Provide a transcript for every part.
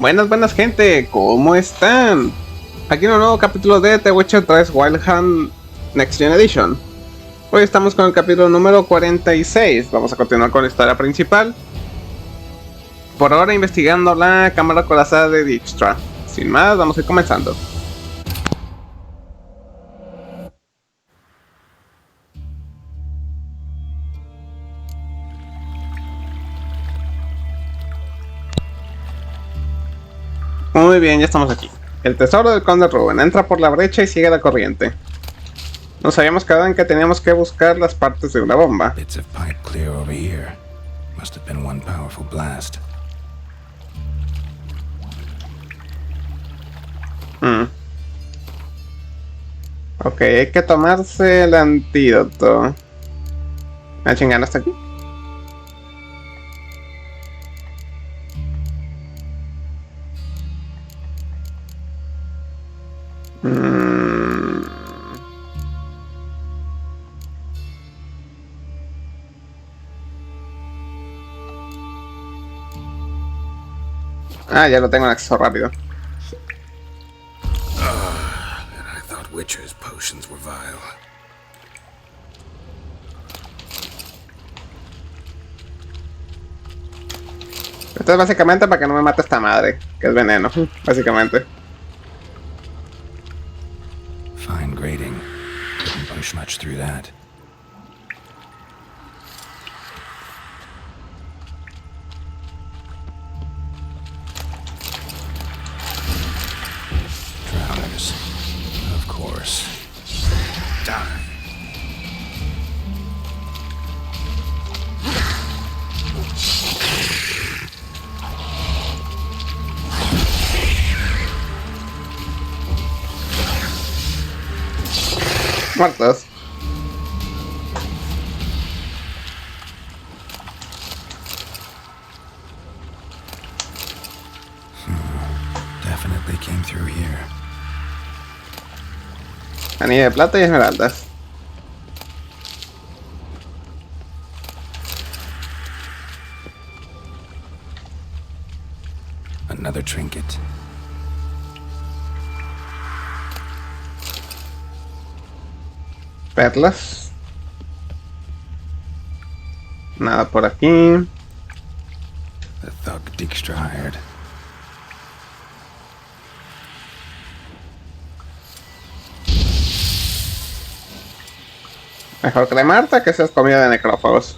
Buenas gente, ¿cómo están? Aquí en un nuevo capítulo de The Witcher 3 Wild Hunt Next Gen Edition. Hoy estamos con el capítulo número 46. Vamos a continuar con la historia principal. Por ahora investigando la cámara corazada de Dijkstra. Sin más, vamos a ir comenzando. Muy bien, ya estamos aquí. El tesoro del Conde Reuven. Entra por la brecha y sigue la corriente. Nos habíamos quedado en que teníamos que buscar las partes de una bomba. Bits of pipe clear over here. Must have been one powerful blast. Ok, hay que tomarse el antídoto. ¿Ah, chingada, está aquí? Ah, ya lo tengo en acceso rápido. And I thought Witcher's potions were vile. Esto es básicamente para que no me mate esta madre, que es veneno, básicamente. Fine grading. Didn't push much through that. Drowners. Of course. Die. Muertos. Definitely came through here. Anillo de plata y esmeraldas. Another trinket. Perlas. Nada por aquí. The thug Dijkstra hired. Mejor que de Marta, que seas comida de necrófagos.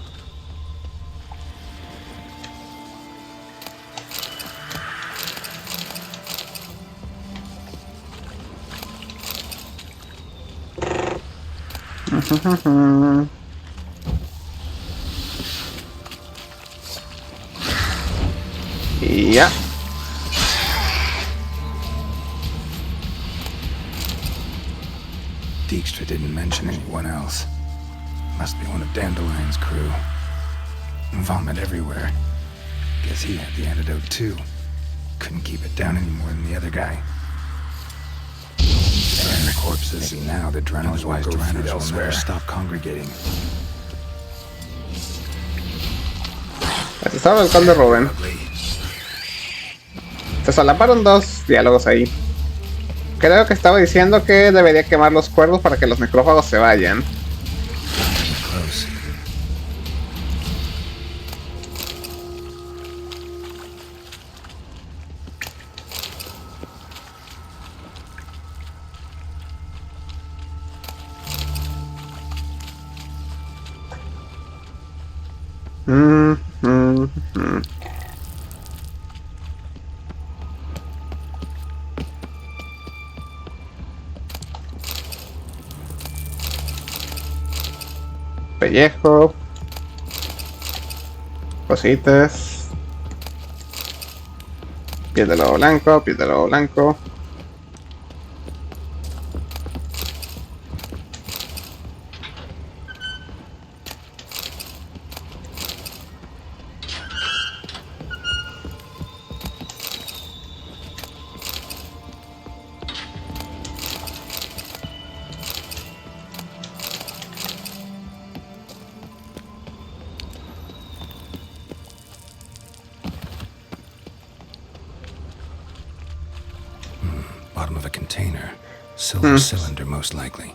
Y ya. Dijkstra didn't mention anyone else. Must be one of Dandelion's crew. Vomit everywhere. Guess he had the antidote too. Couldn't keep it down any more than the other guy. And the corpses, and now the Dranners will go feed elsewhere. Stop congregating. El tesoro del Conde Reuven. Se solaparon dos diálogos ahí. Creo que estaba diciendo que debería quemar los cuervos para que los necrófagos se vayan. Close. Pellejo. Cositas. Piel de lobo blanco, piel de lobo blanco. bottom of a container. Silver cylinder, most likely.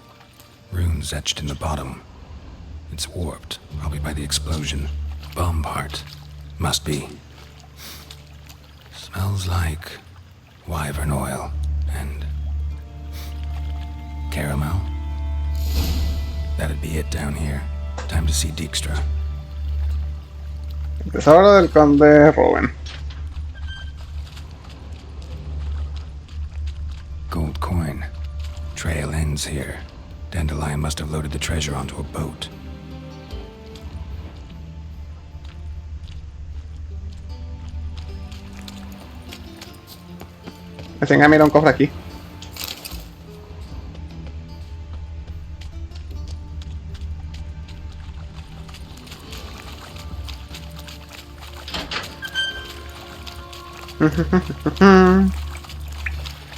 Runes etched in the bottom. It's warped, probably by the explosion. Bomb part. Must be. Smells like wyvern oil and caramel. That'd be it down here. Time to see Dijkstra. El tesoro del Conde Reuven. Gold coin. Trail ends here. Dandelion must have loaded the treasure onto a boat. Me tenga, mira un cofre aquí.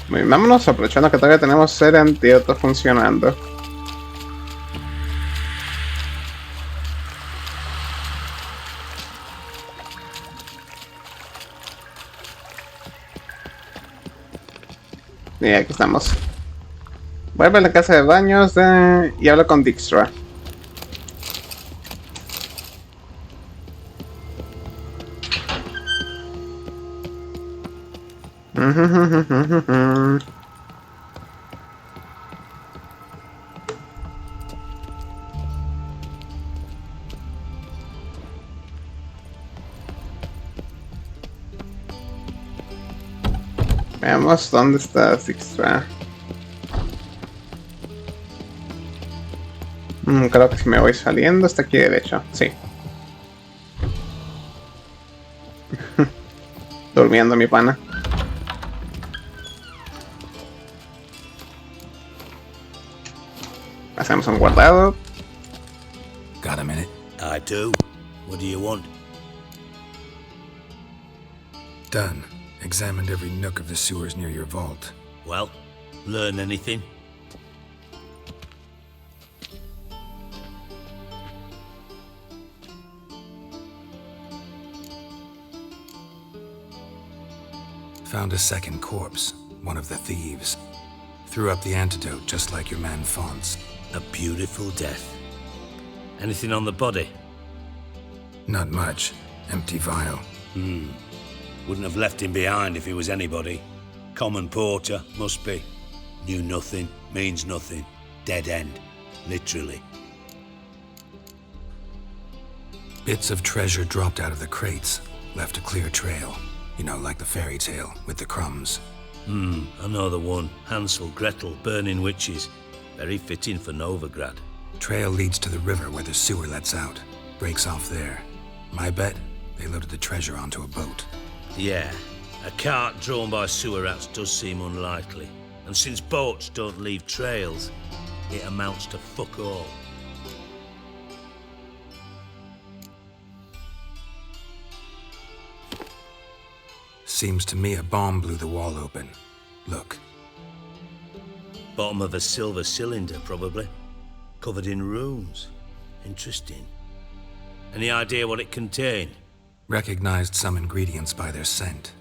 Muy bien, vámonos aprovechando que todavía tenemos el antídoto funcionando. Y aquí estamos. Vuelve a la casa de baños y hablo con Dijkstra. Veamos dónde está Dijkstra. Creo que si me voy saliendo está aquí derecho, sí. Durmiendo mi pana. Hacemos un guardado. Got a minute? I do. What do you want? Done. Examined every nook of the sewers near your vault. Well, learn anything? Found a second corpse, one of the thieves. Threw up the antidote just like your man Fonz. A beautiful death. Anything on the body? Not much. Empty vial. Wouldn't have left him behind if he was anybody. Common porter, must be. Knew nothing, means nothing. Dead end. Literally. Bits of treasure dropped out of the crates. Left a clear trail. You know, like the fairy tale, with the crumbs. I know the one. Hansel, Gretel, burning witches. Very fitting for Novigrad. Trail leads to the river where the sewer lets out. Breaks off there. My bet, they loaded the treasure onto a boat. Yeah, a cart drawn by sewer rats does seem unlikely. And since boats don't leave trails, it amounts to fuck all. Seems to me a bomb blew the wall open. Look. Bottom of a silver cylinder, probably. Covered in runes. Interesting. Any idea what it contained? Recognized some ingredients by their scent.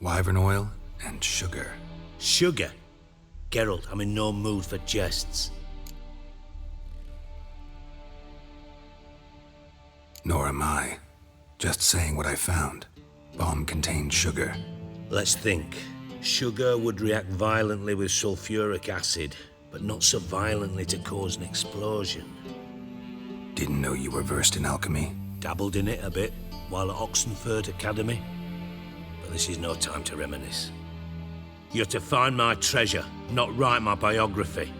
Wyvern oil and sugar. Sugar? Geralt, I'm in no mood for jests. Nor am I. Just saying what I found. Bomb contained sugar. Let's think. Sugar would react violently with sulfuric acid, but not so violently to cause an explosion. Didn't know you were versed in alchemy. Dabbled in it a bit while at Oxenford Academy. But this is no time to reminisce. You're to find my treasure, not write my biography.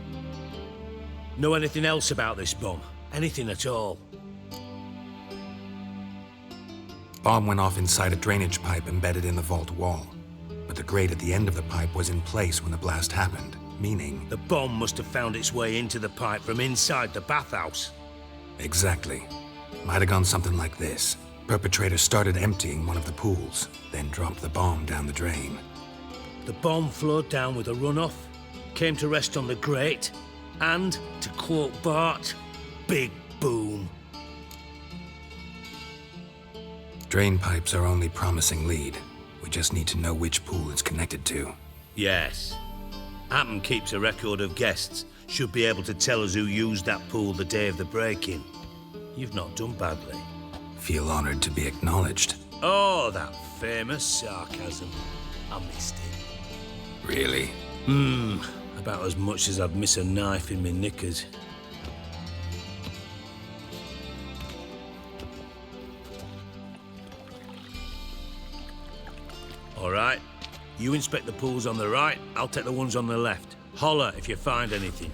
Know anything else about this bomb? Anything at all? Bomb went off inside a drainage pipe embedded in the vault wall. But the grate at the end of the pipe was in place when the blast happened, meaning... The bomb must have found its way into the pipe from inside the bathhouse. Exactly. Might have gone something like this. Perpetrator started emptying one of the pools, then dropped the bomb down the drain. The bomb flowed down with a runoff, came to rest on the grate, and, to quote Bart, big boom. Drain pipes are only promising lead. We just need to know which pool it's connected to. Yes. Appen keeps a record of guests. Should be able to tell us who used that pool the day of the break-in. You've not done badly. Feel honored to be acknowledged. Oh, that famous sarcasm. I missed it. Really? About as much as I'd miss a knife in my knickers. All right. You inspect the pools on the right, I'll take the ones on the left. Holler if you find anything.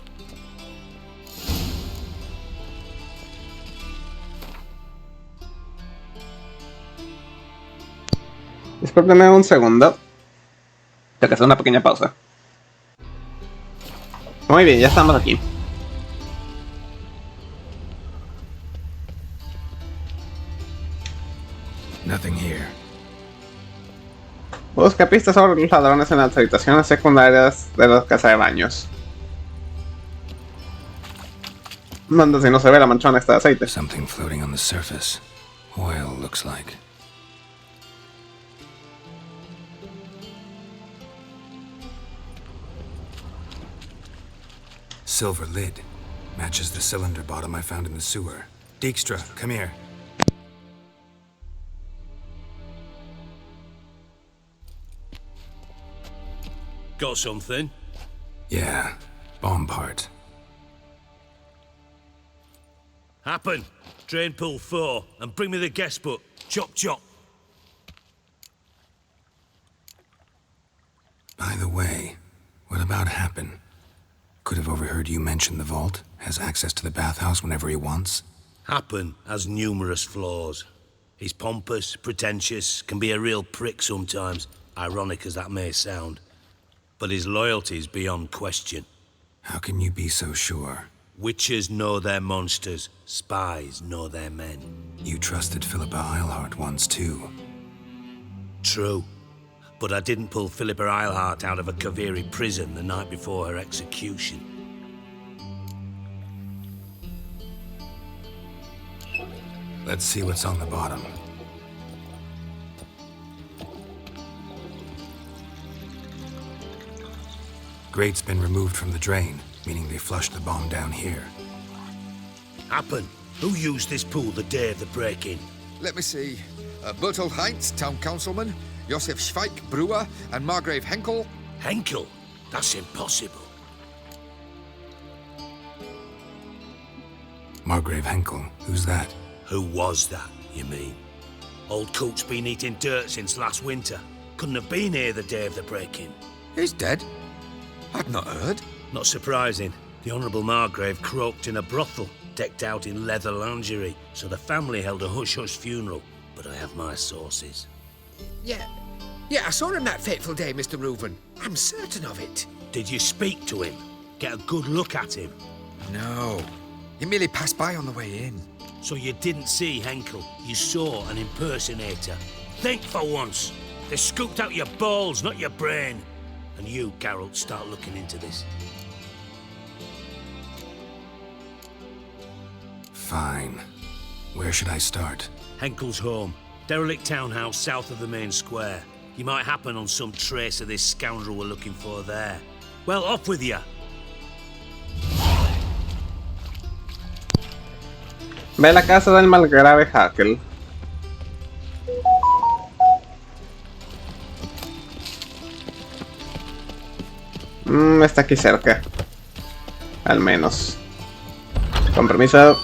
Discúlpeme un segundo. Tengo que hacer una pequeña pausa. Muy bien, ya estamos aquí. Nothing here. Busca pistas sobre los ladrones en las habitaciones secundarias de la casa de baños. Manda si no se ve la manchona esta de aceite. Something floating on the surface. Oil, looks like. Silver lid. Matches the cylinder bottom I found in the sewer. Dijkstra, come here. Got something? Yeah, bomb part. Happen. Drain pool 4 and bring me the guest book. Chop chop. By the way, what about Happen? Could have overheard you mention the vault. Has access to the bathhouse whenever he wants. Happen has numerous flaws. He's pompous, pretentious, can be a real prick sometimes, ironic as that may sound. But his loyalty's beyond question. How can you be so sure? Witches know their monsters, spies know their men. You trusted Philippa Eilhart once too. True. But I didn't pull Philippa Eilhart out of a Kaviri prison the night before her execution. Let's see what's on the bottom. Grate's been removed from the drain, meaning they flushed the bomb down here. Happen. Who used this pool the day of the break-in? Let me see. Bertold Heinz, town councilman, Josef Schweik, brewer, and Margrave Henkel. Henkel? That's impossible. Margrave Henkel? Who's that? Who was that, you mean? Old Coot's been eating dirt since last winter. Couldn't have been here the day of the break-in. He's dead? I'd not heard. Not surprising. The Honourable Margrave croaked in a brothel, decked out in leather lingerie, so the family held a hush-hush funeral. But I have my sources. Yeah, I saw him that fateful day, Mr. Reuven. I'm certain of it. Did you speak to him? Get a good look at him? No. He merely passed by on the way in. So you didn't see Henkel, you saw an impersonator. Think for once. They scooped out your balls, not your brain. And you, Geralt, start looking into this. Fine. Where should I start? Henkel's home. Derelict townhouse south of the main square. You might happen on some trace of this scoundrel we're looking for there. Well, off with you. Ve la casa del malgrave Hakel. Está aquí cerca. Al menos. Con permiso.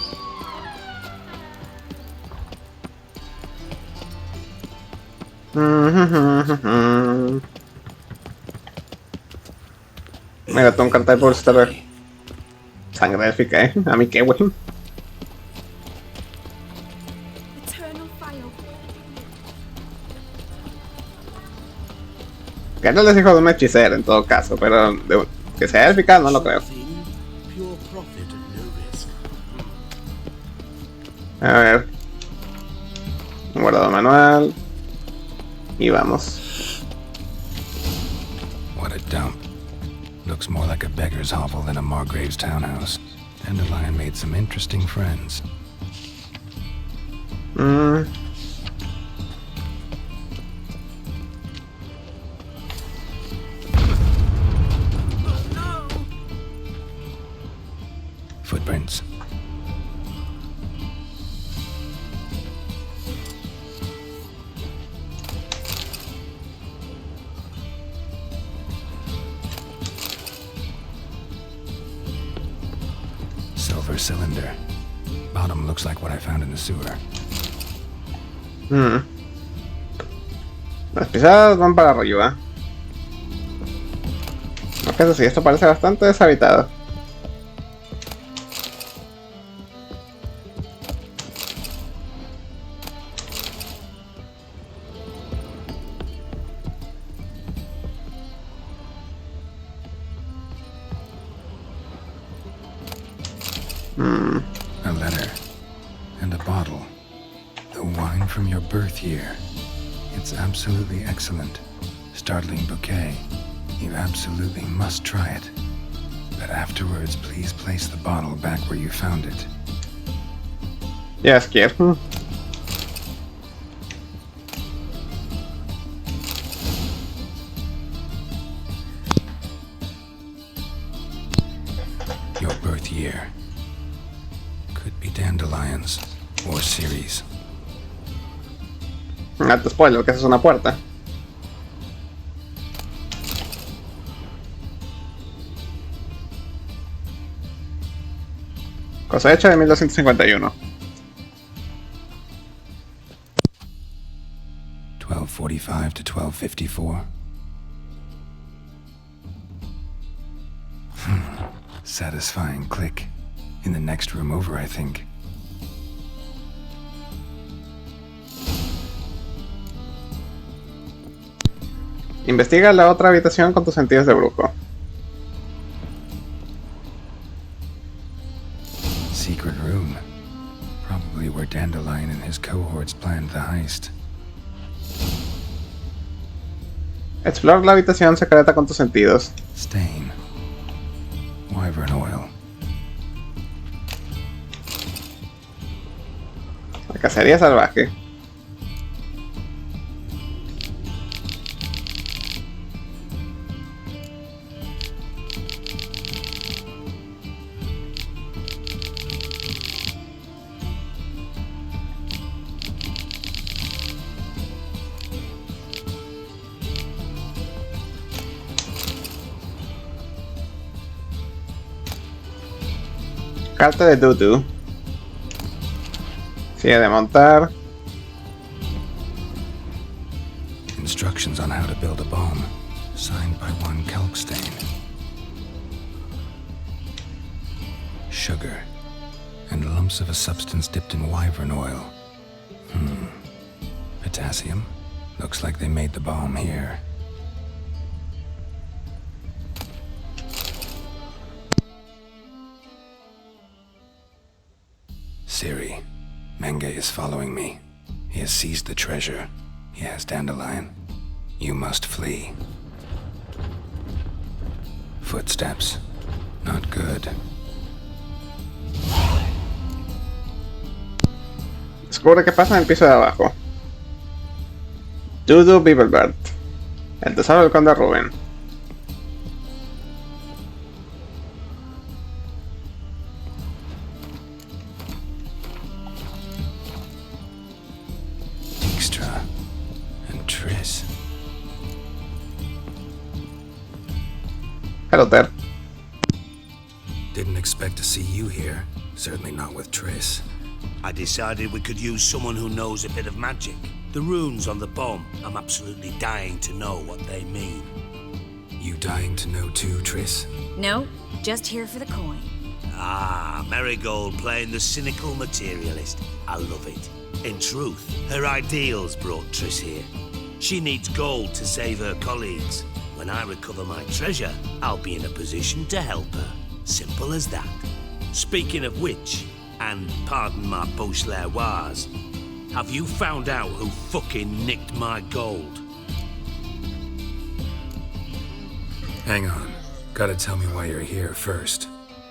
Mira, tengo un cartel por esta sangre élfica, A mí qué, güey. Geralt es hijo de un hechicero en todo caso, pero que sea élfica no lo creo. A ver. Un guardado manual. Y vamos. What a dump. Looks more like a beggar's hovel than a Margrave's townhouse. Dandelion made some interesting friends. cylinder. Bottom looks like what I found in the sewer. Las pisadas van para arriba. Ok, eso sí, esto parece bastante deshabitado. A letter. And a bottle. The wine from your birth year. It's absolutely excellent. Startling bouquet. You absolutely must try it. But afterwards, please place the bottle back where you found it. Yes, kid. Your birth year. Could be dandelions or ceres. Alto spoiler, que esa es una puerta. Cosecha de 1251. 1245 to 1254. Satisfying click. In the next room over, I think. Investiga la otra habitación con tus sentidos de brujo. Secret room. Probably where Dandelion and his cohorts planned the heist. Explora la habitación secreta con tus sentidos. Stain. Wyvern oil. La cacería salvaje. Carta de Dudu. Sigue de montar. Instructions on how to build a bomb. Signed by one Kalkstain. Sugar. And lumps of a substance dipped in wyvern oil. Potassium. Looks like they made the bomb here. Siri. Menge is following me. He has seized the treasure. He has Dandelion. You must flee. Footsteps. Not good. Descubre qué pasa en el piso de abajo. Dudu Bibelbert. El tesoro del Conde Reuven. Dijkstra and Triss. Hello there. Didn't expect to see you here. Certainly not with Triss. I decided we could use someone who knows a bit of magic. The runes on the bomb, I'm absolutely dying to know what they mean. You dying to know too, Triss? No, just here for the coin. Ah, Marigold playing the cynical materialist. I love it. In truth, her ideals brought Triss here. She needs gold to save her colleagues. When I recover my treasure, I'll be in a position to help her. Simple as that. Speaking of which, and pardon my Beauclervoise, have you found out who fucking nicked my gold? Hang on. Gotta tell me why you're here first.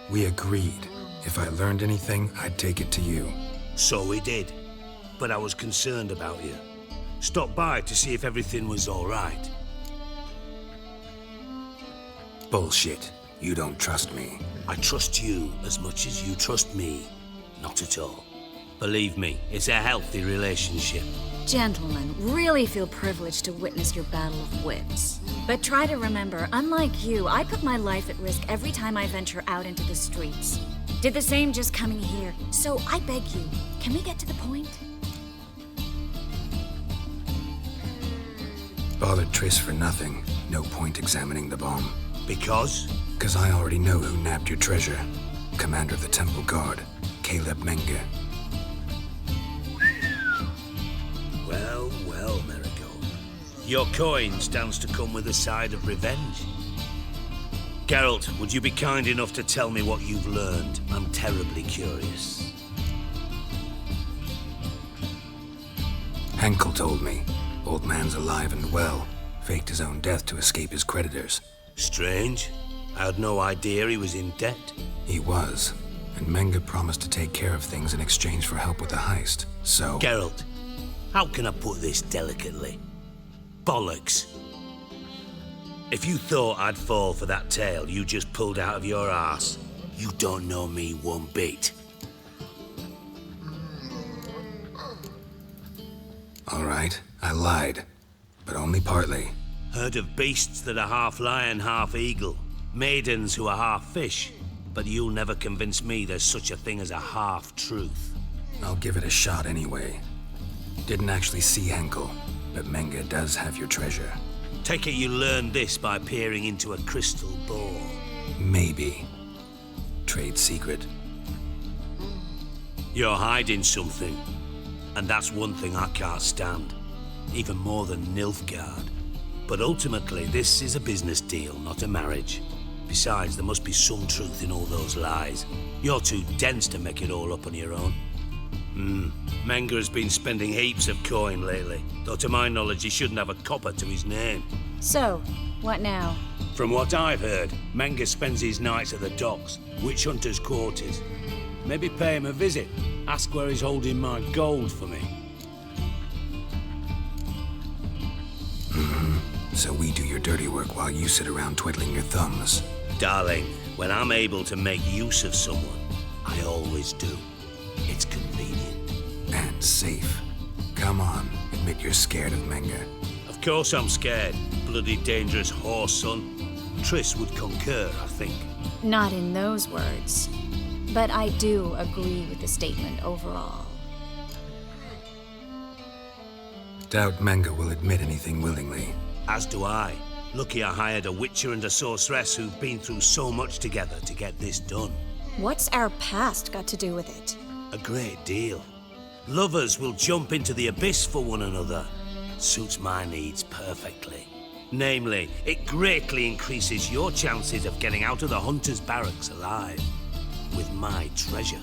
We agreed. If I learned anything, I'd take it to you. So we did. But I was concerned about you. Stopped by to see if everything was all right. Bullshit. You don't trust me. I trust you as much as you trust me. Not at all. Believe me, it's a healthy relationship. Gentlemen, really feel privileged to witness your battle of wits. But try to remember, unlike you, I put my life at risk every time I venture out into the streets. Did the same just coming here. So I beg you, can we get to the point? Bothered Triss for nothing. No point examining the bomb. Because? Because I already know who nabbed your treasure. Commander of the Temple Guard, Caleb Menge. Well, well, Marigold. Your coin stands to come with a side of revenge. Geralt, would you be kind enough to tell me what you've learned? I'm terribly curious. Henkel told me. Old man's alive and well. Faked his own death to escape his creditors. Strange. I had no idea he was in debt. He was. And Menge promised to take care of things in exchange for help with the heist. So... Geralt, how can I put this delicately? Bollocks. If you thought I'd fall for that tale you just pulled out of your arse, you don't know me one bit. All right, I lied. But only partly. Heard of beasts that are half lion, half eagle. Maidens who are half fish. But you'll never convince me there's such a thing as a half-truth. I'll give it a shot anyway. Didn't actually see Henkel, but Menge does have your treasure. Take it you learned this by peering into a crystal ball. Maybe. Trade secret. You're hiding something. And that's one thing I can't stand. Even more than Nilfgaard. But ultimately, this is a business deal, not a marriage. Besides, there must be some truth in all those lies. You're too dense to make it all up on your own. Menge has been spending heaps of coin lately. Though to my knowledge, he shouldn't have a copper to his name. So, what now? From what I've heard, Menge spends his nights at the docks, witch hunters' quarters. Maybe pay him a visit. Ask where he's holding my gold for me. So we do your dirty work while you sit around twiddling your thumbs. Darling, when I'm able to make use of someone, I always do. It's convenient. And safe. Come on, admit you're scared of Menge. Of course I'm scared. Bloody dangerous whore son. Triss would concur, I think. Not in those words. But I do agree with the statement overall. Doubt Menge will admit anything willingly. As do I. Lucky I hired a witcher and a sorceress who've been through so much together to get this done. What's our past got to do with it? A great deal. Lovers will jump into the abyss for one another. Suits my needs perfectly. Namely, it greatly increases your chances of getting out of the hunter's barracks alive. With my treasure.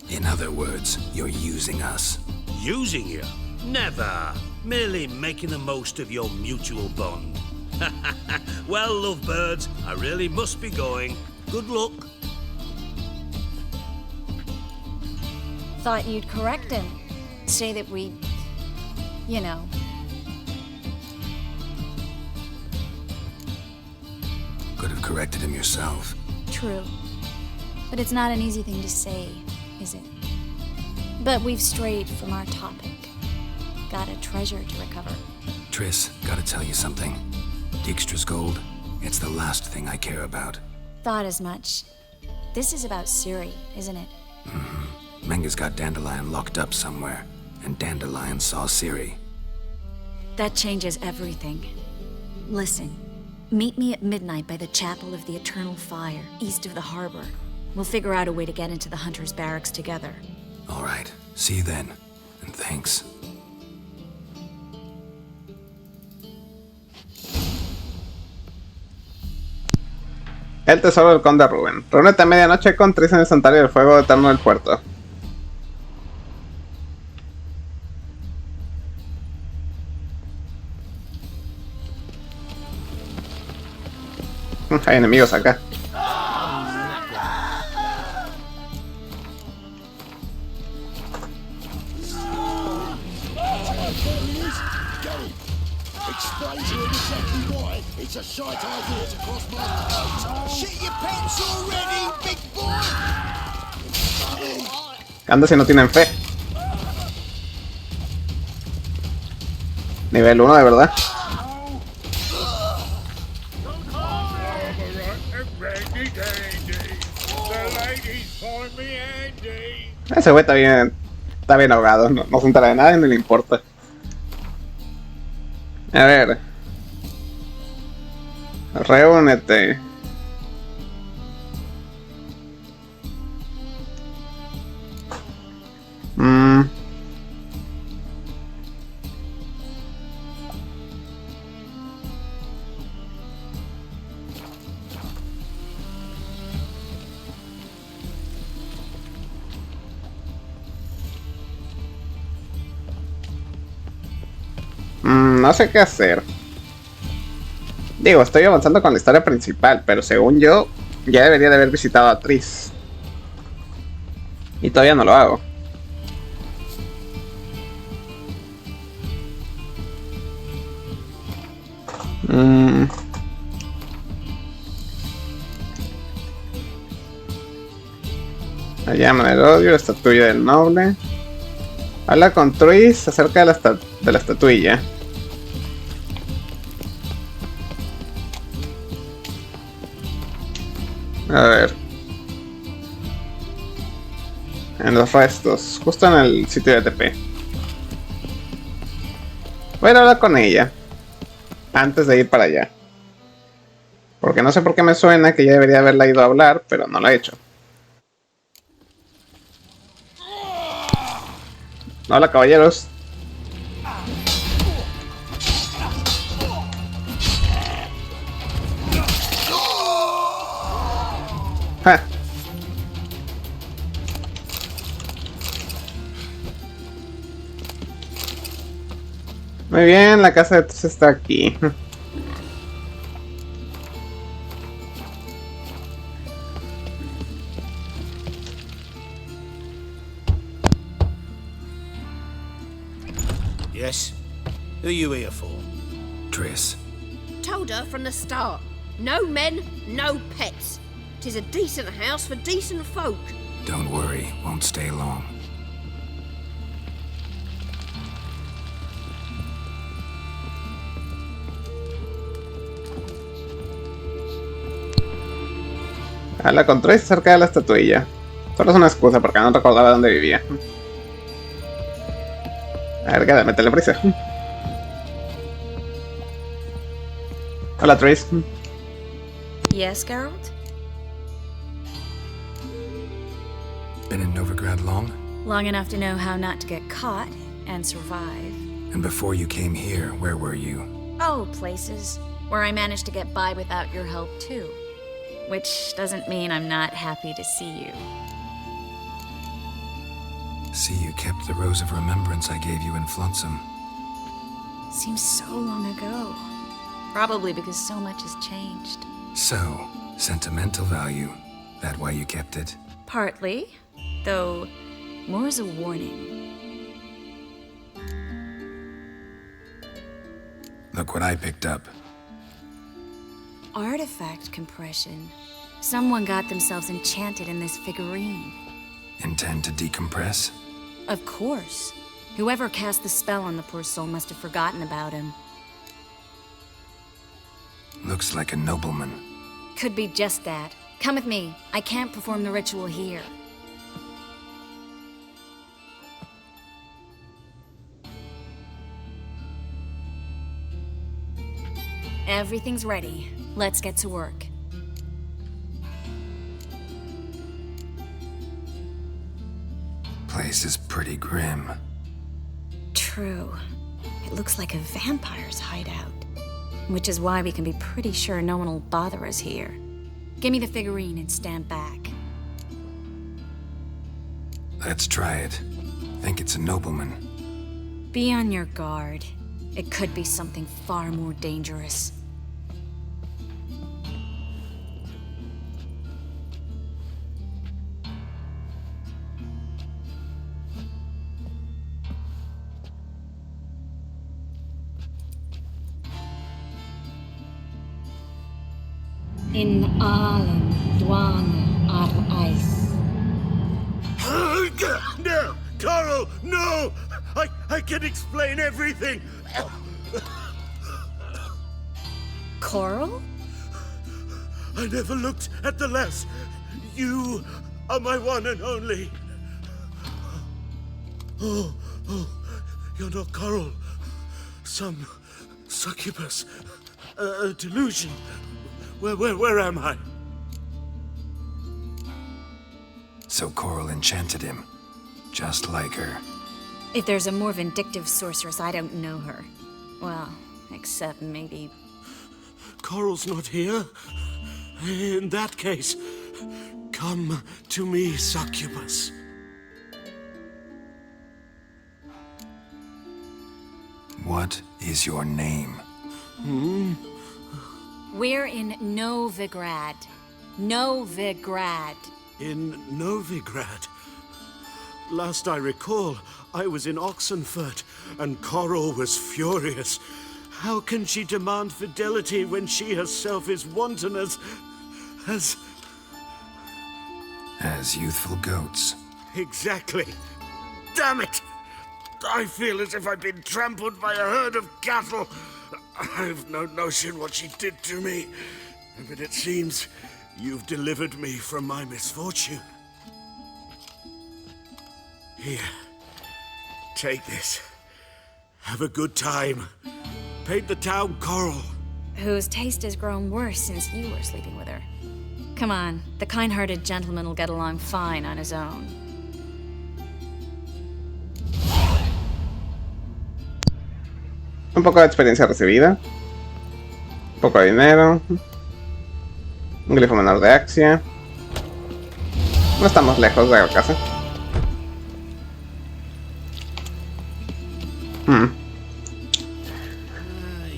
In other words, you're using us. Using you? Never. Merely making the most of your mutual bond. Well, lovebirds, I really must be going. Good luck. Thought you'd correct him. Say that we... you know... Could have corrected him yourself. True. But it's not an easy thing to say, is it? But we've strayed from our topic. Got a treasure to recover. Triss, gotta tell you something. Dijkstra's gold, it's the last thing I care about. Thought as much. This is about Ciri, isn't it? Menge's got Dandelion locked up somewhere, and Dandelion saw Ciri. That changes everything. Listen, meet me at midnight by the Chapel of the Eternal Fire, east of the harbor. We'll figure out a way to get into the Hunter's Barracks together. All right, see you then, and thanks. El tesoro del Conde Reuven. Reúnete a medianoche con Triss en el santuario del fuego eterno del puerto. Hay enemigos acá. Explain to him exactly why it's a shite idea to cross my boat. Shit your pants already, big boy! Anda si no tienen fe. Nivel 1 de verdad. find me handy. Ese güey está bien ahogado, no se entera de nada y no le importa. A ver. Reúnete. No sé qué hacer. Digo, estoy avanzando con la historia principal, pero según yo, ya debería de haber visitado a Triss. Y todavía no lo hago. La llama del odio, la estatuilla del noble. Habla con Triss acerca de la estatuilla. A ver. En los restos, justo en el sitio de TP. Voy a ir a hablar con ella antes de ir para allá. Porque no sé por qué me suena que ya debería haberla ido a hablar, pero no lo he hecho. Hola, caballeros. Ja. Muy bien, la casa de Triss está aquí. Yes? Who are you here for? Triss. Told her from the start. No men, no pets. 'Tis a decent house for decent folk. Don't worry, won't stay long. Habla con Triss acerca de la estatuilla. Solo es una excusa porque no recordaba dónde vivía. A ver, métele prisa. Hola, Triss. Yes, Geralt? Been in Novigrad long? Long enough to know how not to get caught and survive. And before you came here, where were you? Oh, places where I managed to get by without your help, too. Which doesn't mean I'm not happy to see you. See, you kept the rose of remembrance I gave you in Flotsam. Seems so long ago. Probably because so much has changed. So, sentimental value. That why you kept it? Partly, though more as a warning. Look what I picked up. Artifact compression. Someone got themselves enchanted in this figurine. Intend to decompress? Of course. Whoever cast the spell on the poor soul must have forgotten about him. Looks like a nobleman. Could be just that. Come with me. I can't perform the ritual here. Everything's ready. Let's get to work. Place is pretty grim. True. It looks like a vampire's hideout. Which is why we can be pretty sure no one will bother us here. Give me the figurine and stand back. Let's try it. Think it's a nobleman. Be on your guard. It could be something far more dangerous. In allen dwane ar eis. No, Carl, no! I can explain everything. Coral? I never looked at the lass. You are my one and only. Oh, you're not Coral. Some succubus. A delusion. Where am I? So Coral enchanted him, just like her. If there's a more vindictive sorceress, I don't know her. Well, except maybe... Coral's not here. In that case, come to me, succubus. What is your name? We're in Novigrad. Novigrad. In Novigrad. Last I recall, I was in Oxenfurt, and Coral was furious. How can she demand fidelity when she herself is wanton as youthful goats. Exactly. Damn it! I feel as if I've been trampled by a herd of cattle. I've no notion what she did to me, but it seems you've delivered me from my misfortune. Here, take this. Have a good time. Paint the town Coral. Whose taste has grown worse since you were sleeping with her. Come on, the kind-hearted gentleman will get along fine on his own. Un poco de experiencia recibida. Un poco de dinero. Un glifo menor de Axia. No estamos lejos de la casa.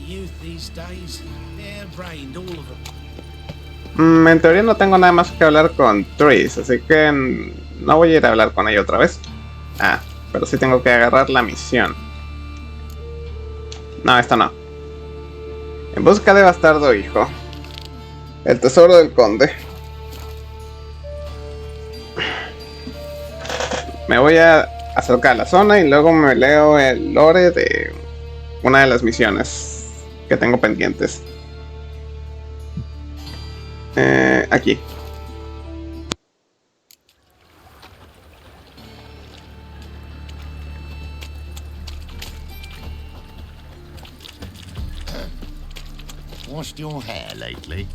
Youth these days, they're brained, all of them. En teoría no tengo nada más que hablar con Triss, así que no voy a ir a hablar con ella otra vez. Ah, pero sí tengo que agarrar la misión. No, esto no. En busca de bastardo hijo. El tesoro del conde. Me voy a acercar a la zona y luego me leo el lore de una de las misiones que tengo pendientes. Aquí. Washed your hair lately?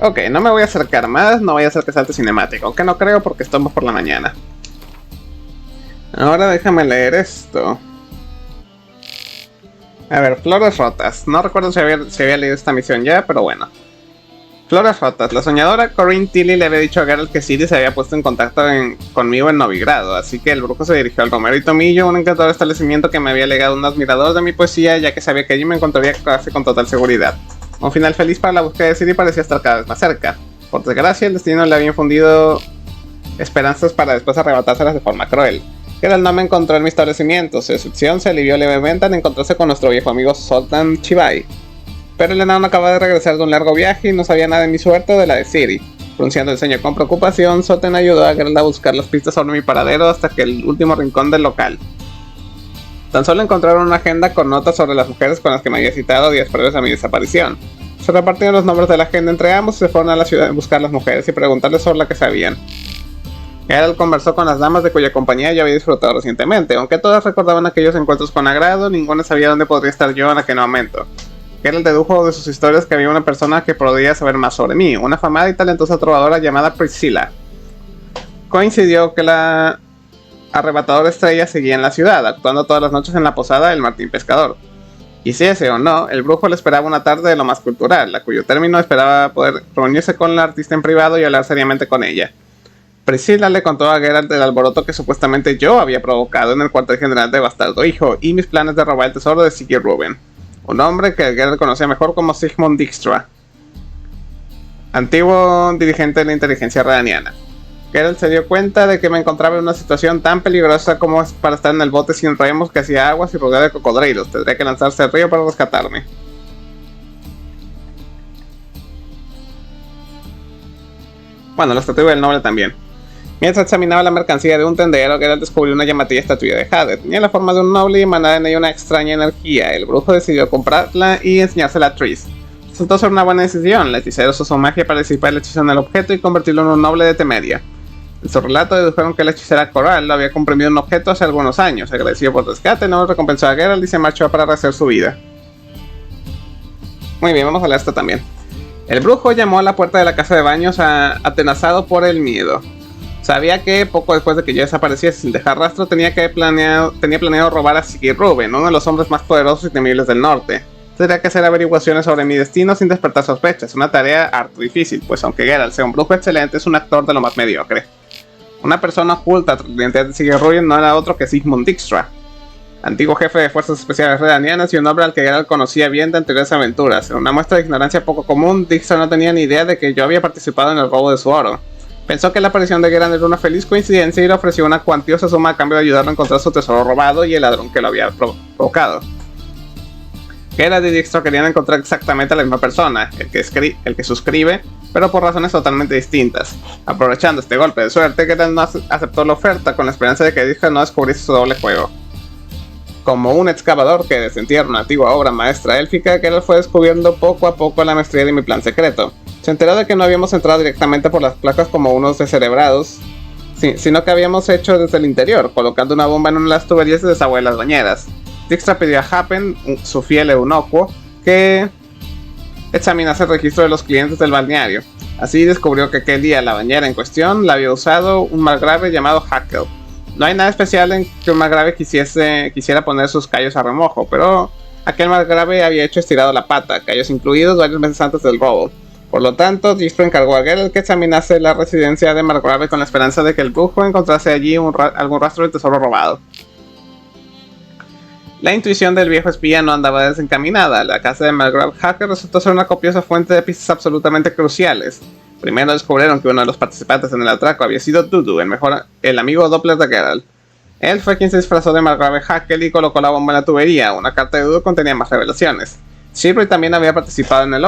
Ok, no me voy a acercar más, no voy a hacer que salte cinemático, aunque no creo porque estamos por la mañana. Ahora déjame leer esto. A ver, flores rotas. No recuerdo si había leído esta misión ya, pero bueno. Flores rotas. La soñadora Corinne Tilly le había dicho a Geralt que Ciri se había puesto en contacto conmigo en Novigrado, así que el brujo se dirigió al Romero y Tomillo, un encantador establecimiento que me había legado un admirador de mi poesía, ya que sabía que allí me encontraría casi con total seguridad. Un final feliz para la búsqueda de Ciri parecía estar cada vez más cerca. Por desgracia, el destino le había infundido esperanzas para después arrebatárselas de forma cruel. Geralt no me encontró en mi establecimiento. Su decepción se alivió levemente al encontrarse con nuestro viejo amigo Zoltan Chibai. Pero el enano acababa de regresar de un largo viaje y no sabía nada de mi suerte o de la de Ciri. Pronunciando el ceño con preocupación, Zoltan ayudó a Geralt a buscar las pistas sobre mi paradero hasta que el último rincón del local. Tan solo encontraron una agenda con notas sobre las mujeres con las que me había citado días previos a mi desaparición. Se repartieron los nombres de la agenda entre ambos y se fueron a la ciudad a buscar las mujeres y preguntarles sobre la que sabían. Geralt conversó con las damas de cuya compañía yo había disfrutado recientemente. Aunque todas recordaban aquellos encuentros con agrado, ninguna sabía dónde podría estar yo en aquel momento. Geralt dedujo de sus historias que había una persona que podría saber más sobre mí, una afamada y talentosa trovadora llamada Priscilla. Coincidió que la arrebatadora estrella seguía en la ciudad, actuando todas las noches en la posada del Martín Pescador. Quisiese o no, el brujo le esperaba una tarde de lo más cultural, a cuyo término esperaba poder reunirse con la artista en privado y hablar seriamente con ella. Priscilla le contó a Geralt del alboroto que supuestamente yo había provocado en el cuartel general de Bastardo Hijo y mis planes de robar el tesoro de Reuven, un hombre que Geralt conocía mejor como Sigmund Dijkstra, antiguo dirigente de la inteligencia redaniana. Geralt se dio cuenta de que me encontraba en una situación tan peligrosa como es para estar en el bote sin remos que hacía aguas y rodeado de cocodrilos. Tendría que lanzarse al río para rescatarme. Bueno, la estatua del noble también. Mientras examinaba la mercancía de un tendero, Geralt descubrió una llamativa estatua de Jade. Tenía la forma de un noble y emanaba en ella una extraña energía. El brujo decidió comprarla y enseñársela a Triss. Resultó ser una buena decisión. El hechicero usó su magia para disipar el hechizo en el objeto y convertirlo en un noble de Temeria. En su relato dedujeron que la hechicera Coral lo había comprimido un objeto hace algunos años. Agradecido por el rescate, no recompensó a Geralt y se marchó para rehacer su vida. Muy bien, vamos a leer esto también. El brujo llamó a la puerta de la casa de baños atenazado por el miedo. Sabía que poco después de que yo desapareciese sin dejar rastro, tenía planeado robar a Reuven, uno de los hombres más poderosos y temibles del norte. Tendría que hacer averiguaciones sobre mi destino sin despertar sospechas, una tarea harto difícil, pues aunque Geralt sea un brujo excelente, es un actor de lo más mediocre. Una persona oculta tras la identidad de Reuven no era otro que Sigmund Dijkstra, antiguo jefe de fuerzas especiales redanianas y un hombre al que Geralt conocía bien de anteriores aventuras. En una muestra de ignorancia poco común, Dijkstra no tenía ni idea de que yo había participado en el robo de su oro. Pensó que la aparición de Geralt era una feliz coincidencia y le ofreció una cuantiosa suma a cambio de ayudarlo a encontrar su tesoro robado y el ladrón que lo había provocado. Geralt y Dijkstra querían encontrar exactamente a la misma persona, el que suscribe, pero por razones totalmente distintas. Aprovechando este golpe de suerte, Geralt no aceptó la oferta con la esperanza de que Dijkstra no descubriese su doble juego. Como un excavador que desentierra una antigua obra maestra élfica, Geralt fue descubriendo poco a poco la maestría de mi plan secreto. Se enteró de que no habíamos entrado directamente por las placas como unos descerebrados, sino que habíamos hecho desde el interior, colocando una bomba en una de las tuberías de desagüe de las bañeras. Dijkstra pidió a Happen, su fiel eunuco, que examinase el registro de los clientes del balneario. Así descubrió que aquel día la bañera en cuestión la había usado un margrave llamado Hackle. No hay nada especial en que un margrave quisiera poner sus callos a remojo, pero aquel margrave había estirado la pata, callos incluidos varios meses antes del robo. Por lo tanto, Dijkstra encargó a Geralt que examinase la residencia de Margrave con la esperanza de que el brujo encontrase allí algún rastro del tesoro robado. La intuición del viejo espía no andaba desencaminada. La casa de Margrave Hacker resultó ser una copiosa fuente de pistas absolutamente cruciales. Primero descubrieron que uno de los participantes en el atraco había sido Dudu, el amigo Doppler de Geralt. Él fue quien se disfrazó de Margrave Hacker y colocó la bomba en la tubería. Una carta de Dudu contenía más revelaciones. Shirley también había participado en el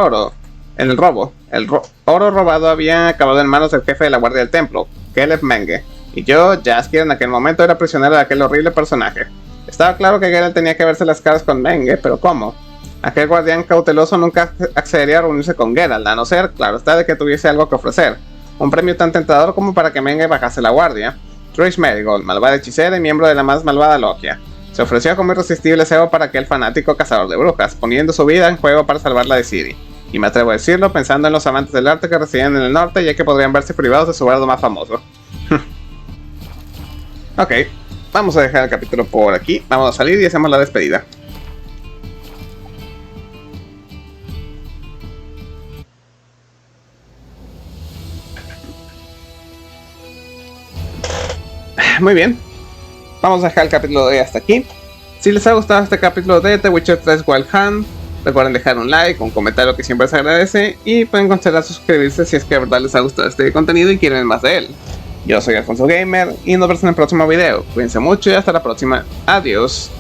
robo. El oro robado había acabado en manos del jefe de la guardia del templo, Caleb Menge, y yo, Jaskier, en aquel momento era prisionero de aquel horrible personaje. Estaba claro que Geralt tenía que verse las caras con Menge, pero ¿cómo? Aquel guardián cauteloso nunca accedería a reunirse con Geralt, a no ser, claro está, de que tuviese algo que ofrecer. Un premio tan tentador como para que Menge bajase la guardia. Trish Merigold, malvada hechicera y miembro de la más malvada logia, se ofreció como irresistible cebo para aquel fanático cazador de brujas, poniendo su vida en juego para salvarla de Ciri. Y me atrevo a decirlo pensando en los amantes del arte que residen en el norte, ya que podrían verse privados de su bardo más famoso. Ok, vamos a dejar el capítulo por aquí, vamos a salir y hacemos la despedida. Muy bien, vamos a dejar el capítulo de hoy hasta aquí. Si les ha gustado este capítulo de The Witcher 3 Wild Hunt, recuerden dejar un like, un comentario que siempre se agradece, y pueden considerar suscribirse si es que de verdad les ha gustado este contenido y quieren más de él. Yo soy Alfonso Gamer y nos vemos en el próximo video. Cuídense mucho y hasta la próxima. Adiós.